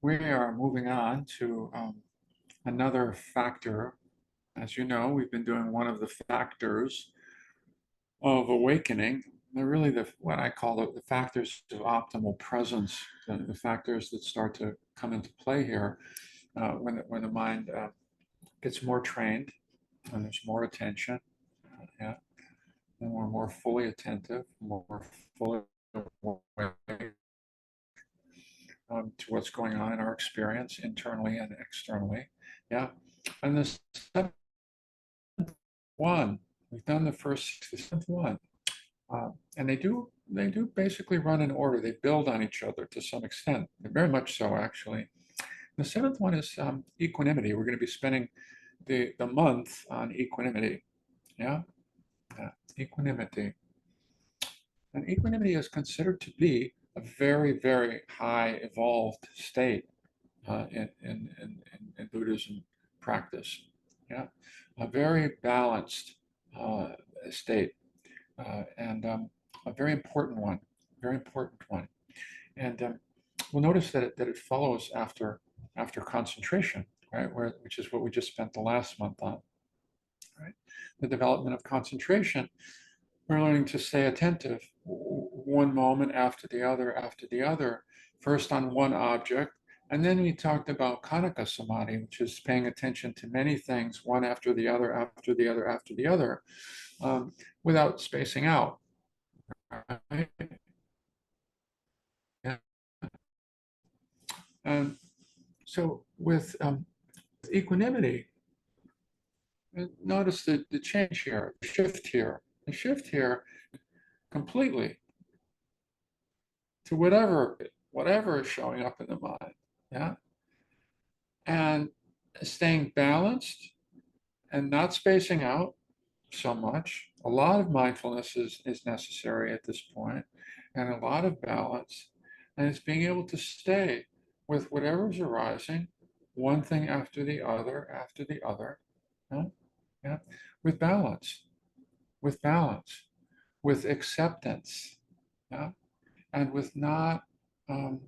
We are moving on to another factor. As you know, we've been doing one of the factors of awakening. They're really what I call the factors of optimal presence, the factors that start to come into play here when the mind gets more trained and there's more attention, yeah, and we're more fully attentive, more fully awake to what's going on in our experience internally and externally. Yeah. And the seventh one, we've done the first, the seventh one. And they do basically run in order. They build on each other to some extent, very much so, actually. The seventh one is equanimity. We're going to be spending the month on equanimity. Yeah. Equanimity. And equanimity is considered to be a very, very high evolved state in Buddhism practice. Yeah, a very balanced state and a very important one, very important one. And we'll notice that it follows after concentration, right? Which is what we just spent the last month on, right? The development of concentration. We're learning to stay attentive one moment after the other, first on one object. And then we talked about Kanaka Samadhi, which is paying attention to many things, one after the other, after the other, after the other, without spacing out. Right? Yeah. And so with equanimity, notice the change here, the shift here completely to whatever is showing up in the mind. Yeah. And staying balanced and not spacing out so much. A lot of mindfulness is necessary at this point, and a lot of balance. And it's being able to stay with whatever's arising, one thing after the other. Yeah? Yeah? With balance, with balance, with acceptance, yeah? And um,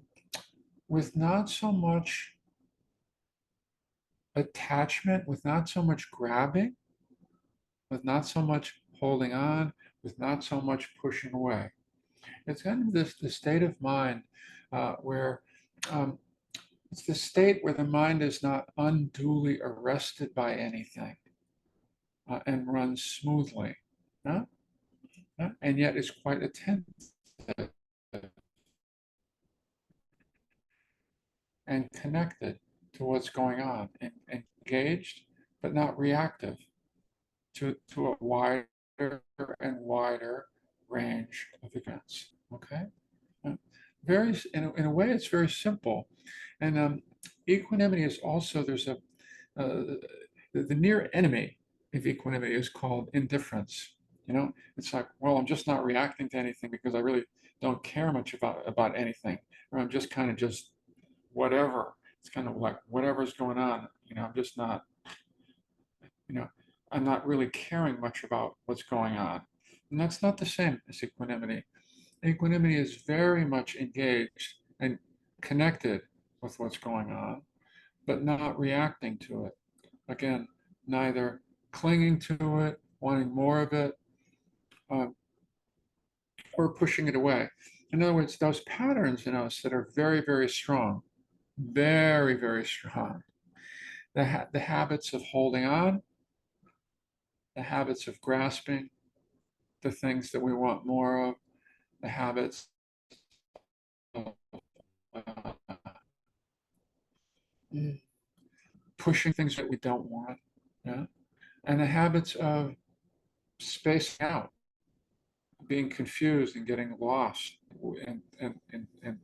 with not so much attachment, with not so much grabbing, with not so much holding on, with not so much pushing away. It's kind of the state of mind where um, it's the state where the mind is not unduly arrested by anything and runs smoothly, huh? Huh? And yet is quite attentive and connected to what's going on, and engaged but not reactive to a wider and wider range of events. Okay, very in a way it's very simple, and equanimity is also the near enemy of equanimity is called indifference. You know, it's like, well, I'm just not reacting to anything because I really don't care much about anything, or I'm just kind of just whatever. It's kind of like whatever's going on. You know, I'm just not. You know, I'm not really caring much about what's going on, and that's not the same as equanimity. Equanimity is very much engaged and connected with what's going on, but not reacting to it. Again, neither clinging to it, wanting more of it, uh, or pushing it away. In other words, those patterns in us that are very, very strong, very, very strong, the habits of holding on, the habits of grasping, the things that we want more of, the habits of pushing things that we don't want, yeah, and the habits of spacing out, being confused and getting lost in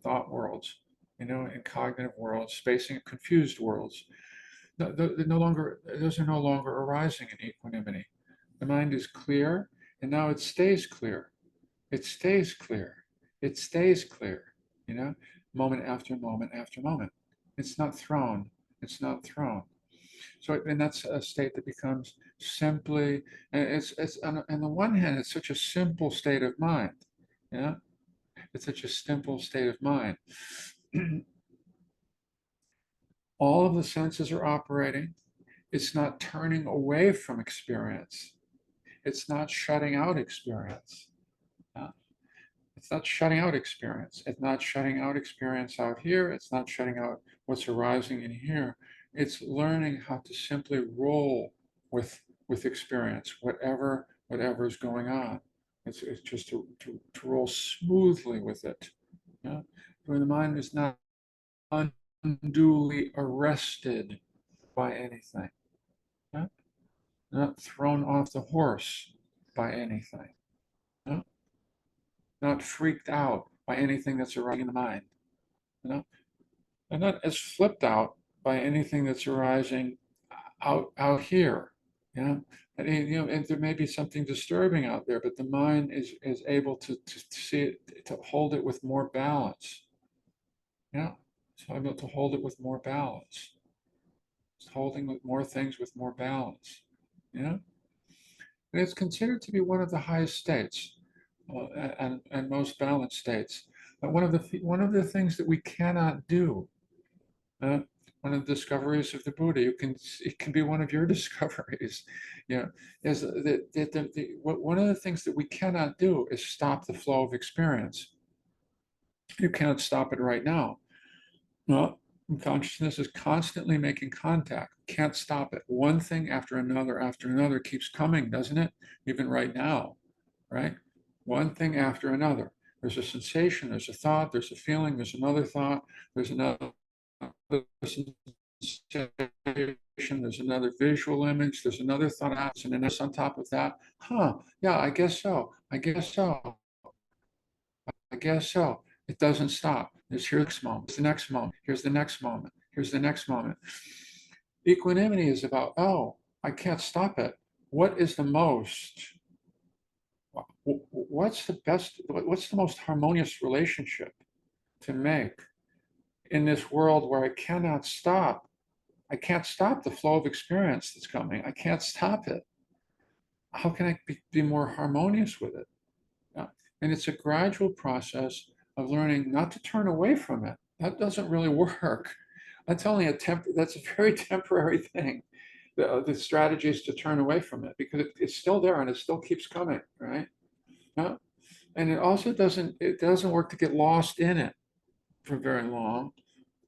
thought worlds, you know, in cognitive worlds, spacing confused worlds. Those are no longer arising in equanimity. The mind is clear, and now it stays clear. It stays clear. It stays clear, you know, moment after moment after moment. It's not thrown. It's not thrown. So, and that's a state that becomes simply, and it's on the one hand, it's such a simple state of mind. Yeah, it's such a simple state of mind. All of the senses are operating. It's not turning away from experience. It's not shutting out experience. Uh, It's not shutting out experience. It's not shutting out experience out here. It's not shutting out what's arising in here. It's learning how to simply roll with experience, whatever is going on. It's just to roll smoothly with it. Yeah? Where the mind is not unduly arrested by anything. Yeah? Not thrown off the horse by anything. Yeah? Not freaked out by anything that's arising in the mind. You know, and not as flipped out by anything that's arising out here. You know, and there may be something disturbing out there, but the mind is able to see it, to hold it with more balance. Yeah, so able to hold it with more balance. It's holding with more things with more balance. You know, and it's considered to be one of the highest states, and most balanced states. But one of the things that we cannot do, uh, one of the discoveries of the Buddha, it can be one of your discoveries, you know, is one of the things that we cannot do is stop the flow of experience. You cannot stop it right now. No, consciousness is constantly making contact. Can't stop it. One thing after another keeps coming, doesn't it? Even right now, right? One thing after another. There's a sensation, there's a thought, there's a feeling, there's another thought, there's another sensation, there's another visual image, there's another thought, and then there's on top of that. Yeah, I guess so. I guess so. I guess so. It doesn't stop. Here's the next moment. Here's the next moment. Here's the next moment. Here's the next moment. Equanimity is about, oh, I can't stop it. What is the most, what's the best, what's the most harmonious relationship to make in this world where I cannot stop? I can't stop the flow of experience that's coming. I can't stop it. How can I be more harmonious with it? Yeah. And it's a gradual process of learning not to turn away from it. That doesn't really work. That's only that's a very temporary thing. The strategy is to turn away from it because it's still there and it still keeps coming, right? Yeah. And it doesn't work to get lost in it for very long.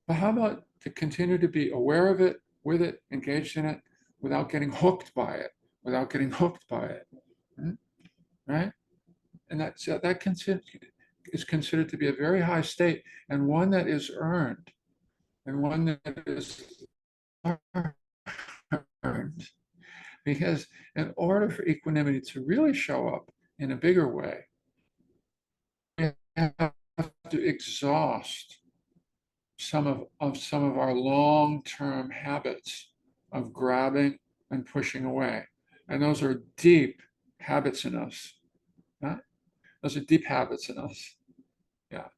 But how about to continue to be aware of it, with it, engaged in it, without getting hooked by it, without getting hooked by it, right? And is considered to be a very high state and one that is earned and one that is earned. Because in order for equanimity to really show up in a bigger way, we have to exhaust some of our long-term habits of grabbing and pushing away. And those are deep habits in us. Huh? Those are deep habits in us. Yeah.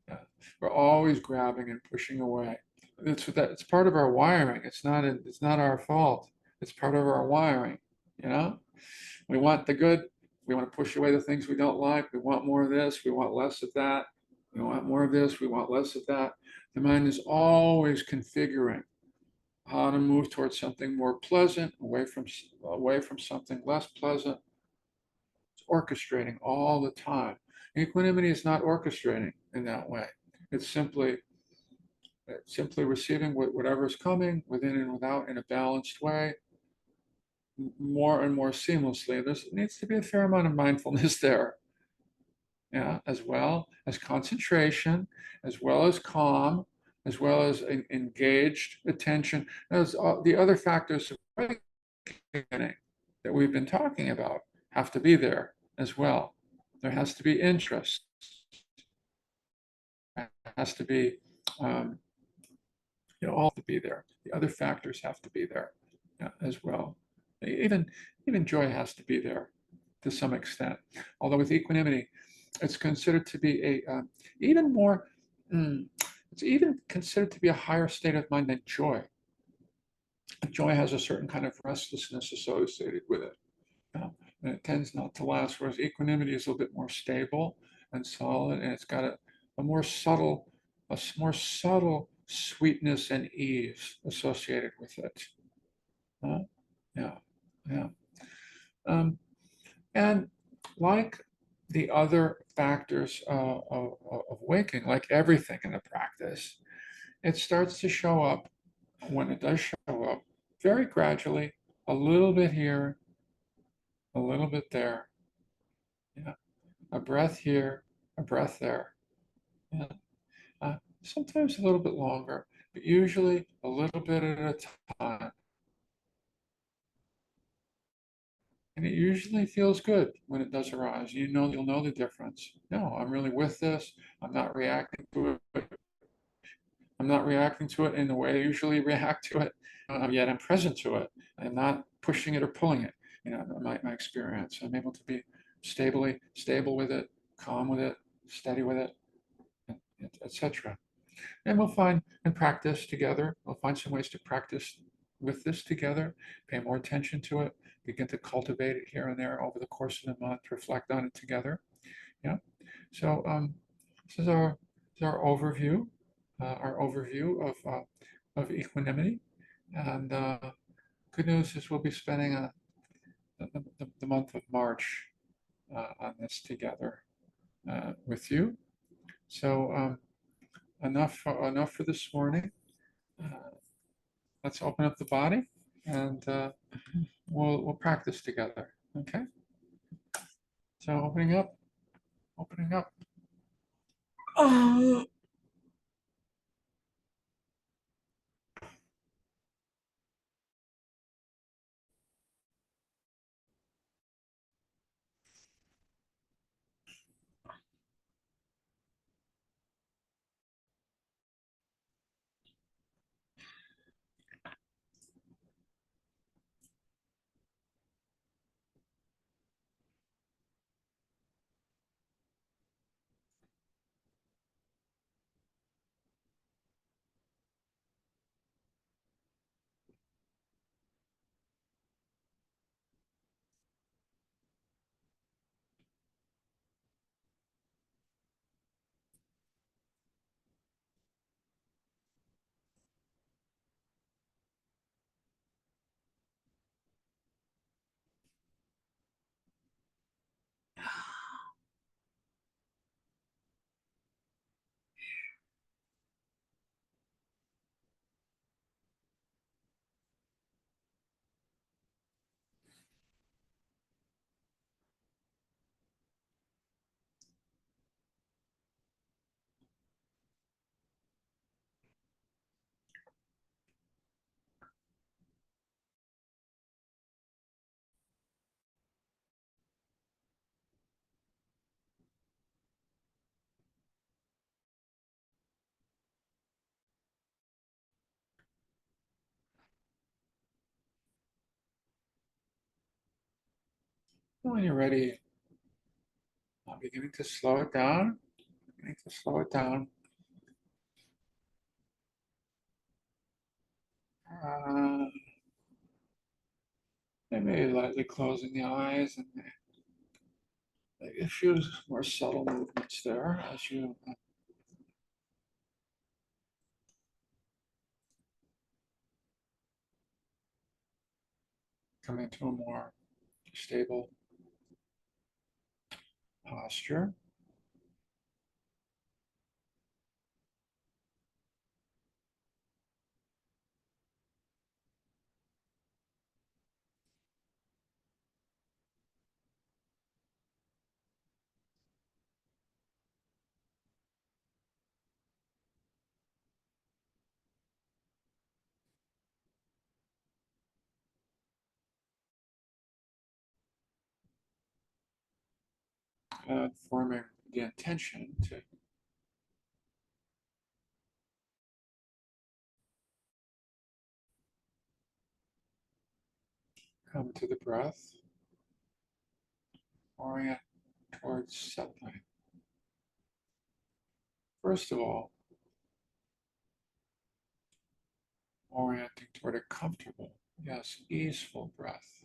Yeah. We're always grabbing and pushing away. It's part of our wiring. It's not our fault. It's part of our wiring, you know? We want the good. We want to push away the things we don't like. We want more of this. We want less of that. We want more of this. We want less of that. The mind is always configuring how to move towards something more pleasant, away from something less pleasant. It's orchestrating all the time. Equanimity is not orchestrating in that way. It's simply receiving whatever is coming within and without in a balanced way, more and more seamlessly. There needs to be a fair amount of mindfulness there, yeah, as well as concentration, as well as calm, as well as engaged attention. As the other factors of awakening that we've been talking about have to be there as well. There has to be interest. There has to be, all to be there. The other factors have to be there, as well. Even joy has to be there to some extent. Although with equanimity, it's considered to be even more. It's even considered to be a higher state of mind than joy. Joy has a certain kind of restlessness associated with it, and it tends not to last. Whereas equanimity is a little bit more stable and solid, and it's got a more subtle sweetness and ease associated with it. Yeah, yeah. Um, and like the other factors of waking, like everything in the practice, it starts to show up when it does show up very gradually, a little bit here, a little bit there. Yeah, a breath here, a breath there. Yeah. Sometimes a little bit longer, but usually a little bit at a time. And it usually feels good when it does arise. You'll know the difference. No, I'm really with this. I'm not reacting to it. I'm not reacting to it in the way I usually react to it. Yet I'm present to it. I'm not pushing it or pulling it. My experience. I'm able to be stable with it, calm with it, steady with it, etc. And we'll find and practice together. We'll find some ways to practice with this together, pay more attention to it, begin to cultivate it here and there over the course of the month, reflect on it together. Yeah. So this is our overview, of equanimity. And good news is we'll be spending the month of March on this together with you. So enough for this morning. Uh, let's open up the body and we'll practice together. Okay. So opening up. Oh. When you're ready, I'm beginning to slow it down. Beginning to slow it down. Uh, maybe lightly closing the eyes and maybe a few more subtle movements there as you come into a more stable posture. Forming the intention to come to the breath, orient towards settling. First of all, orienting toward a comfortable, yes, easeful breath.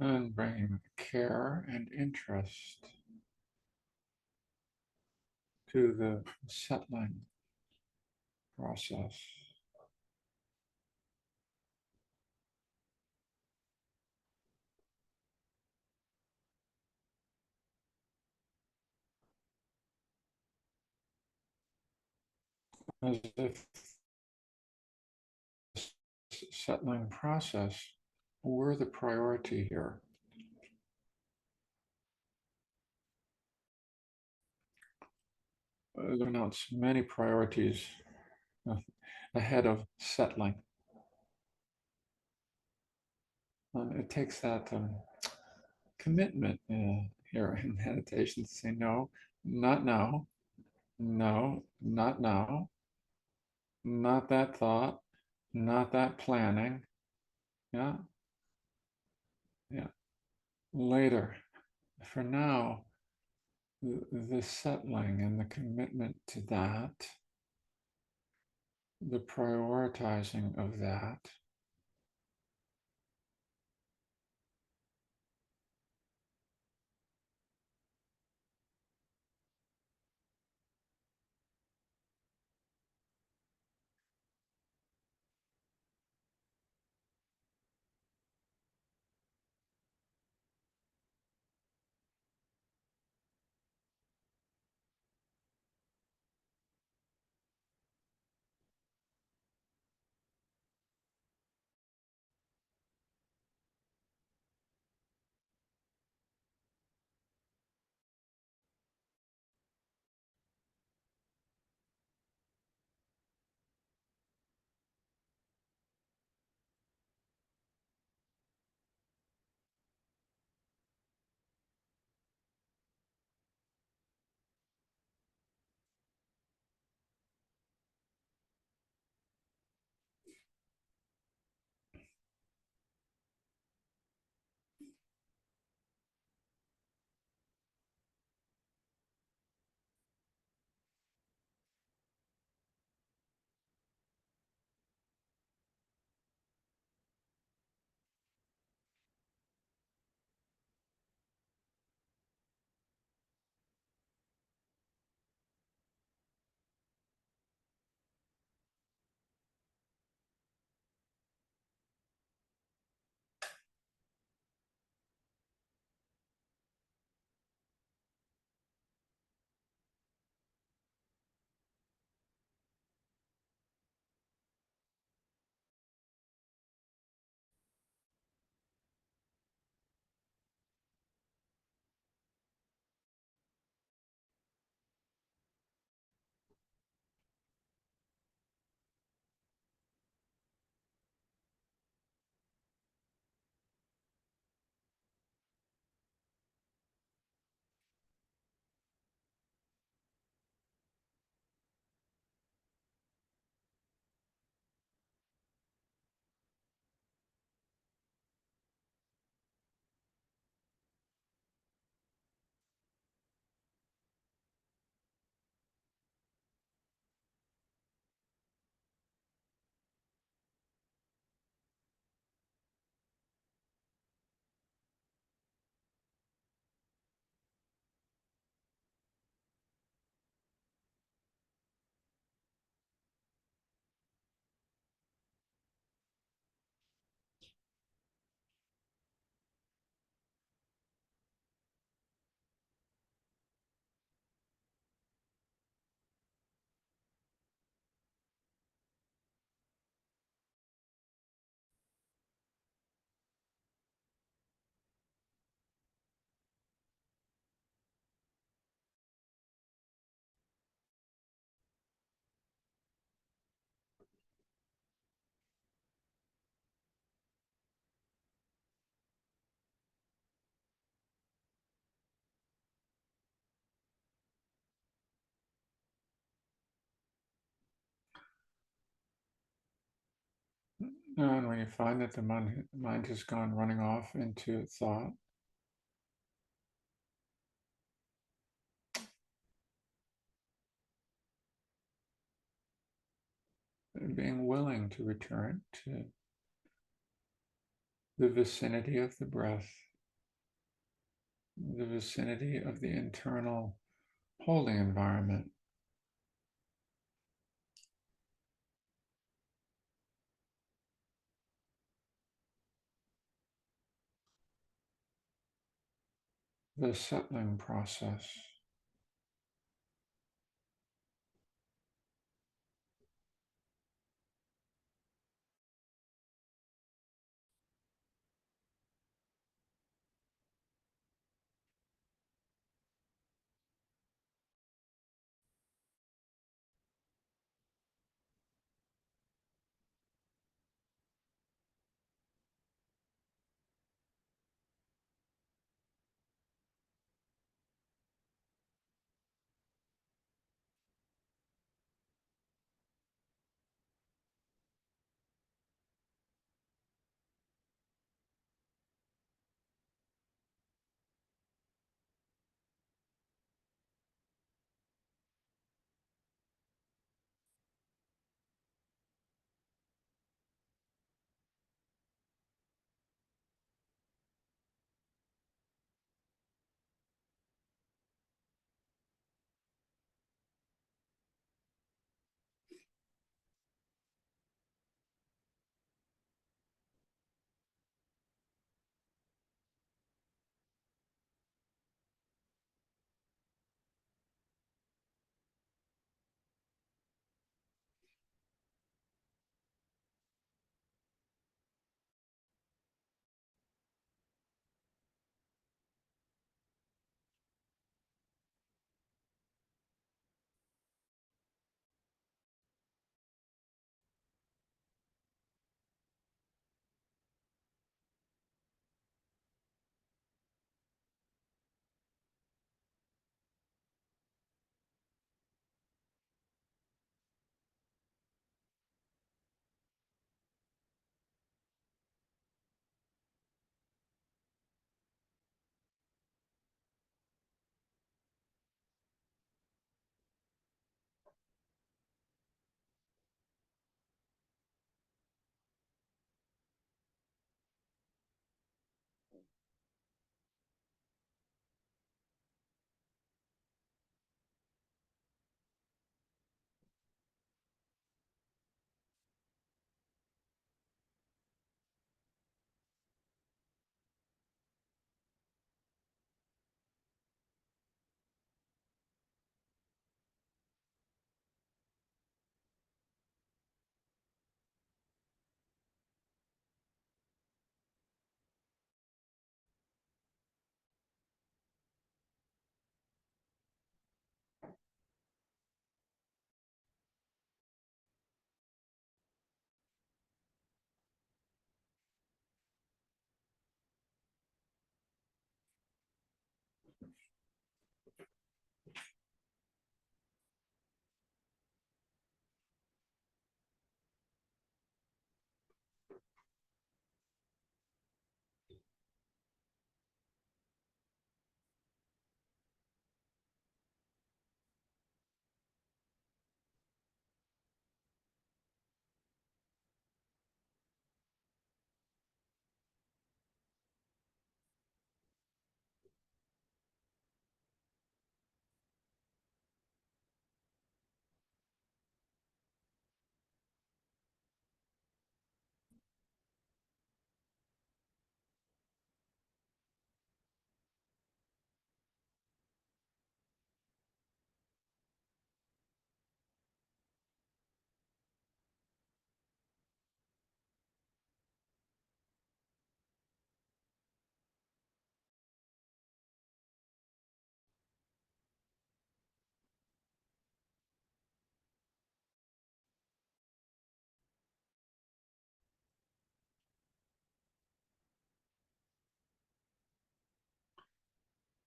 And bringing care and interest to the settling process. As if settling process were the priority here. There are not many priorities ahead of settling. It takes that commitment here in meditation to say, no, not now, no, not now, not that thought, not that planning. Yeah, yeah, later. For now, the settling and the commitment to that, the prioritizing of that, and when you find that the mind has gone running off into thought, being willing to return to the vicinity of the breath, the vicinity of the internal holding environment. The settling process.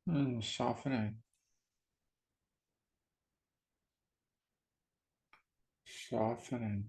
And softening, softening.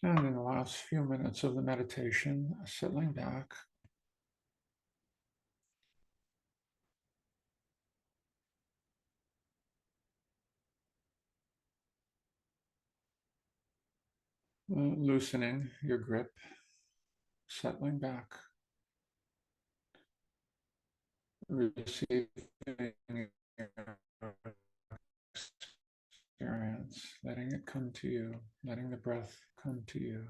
And in the last few minutes of the meditation, settling back, loosening your grip, settling back, receiving experience, letting it come to you, letting the breath come to you.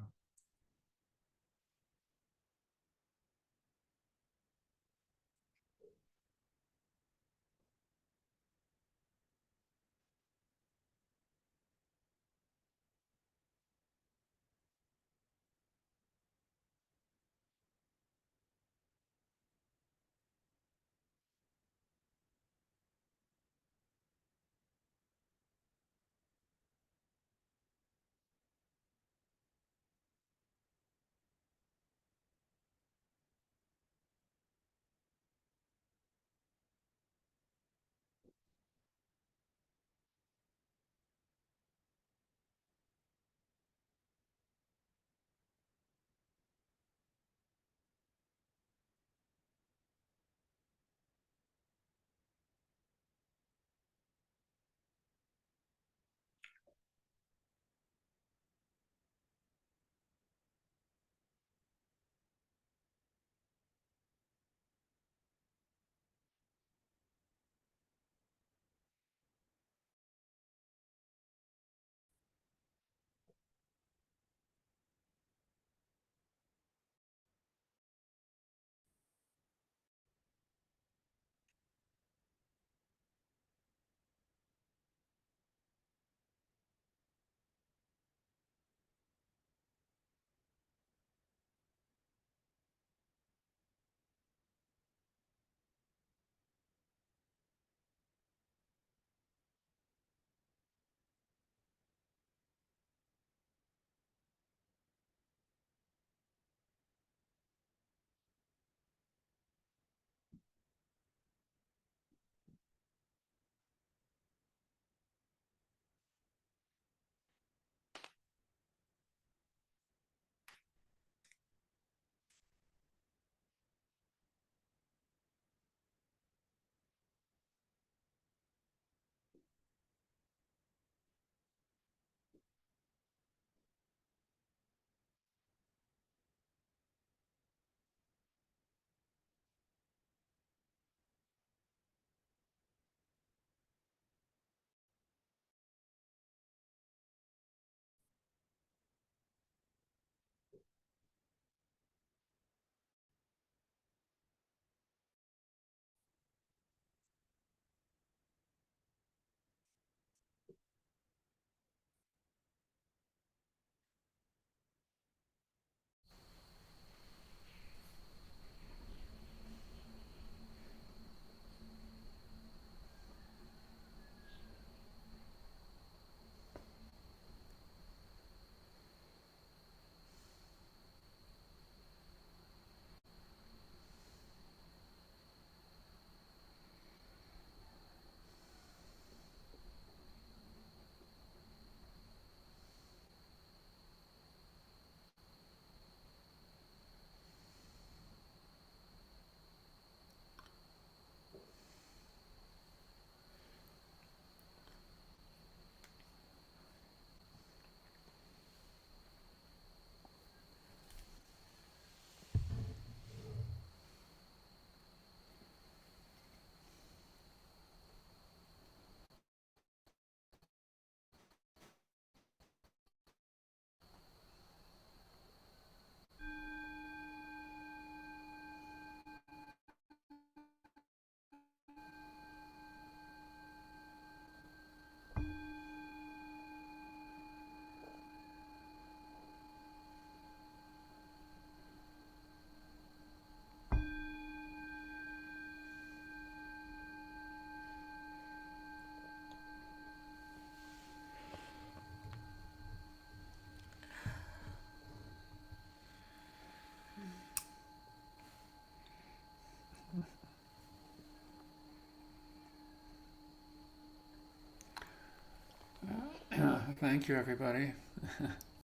Thank you, everybody.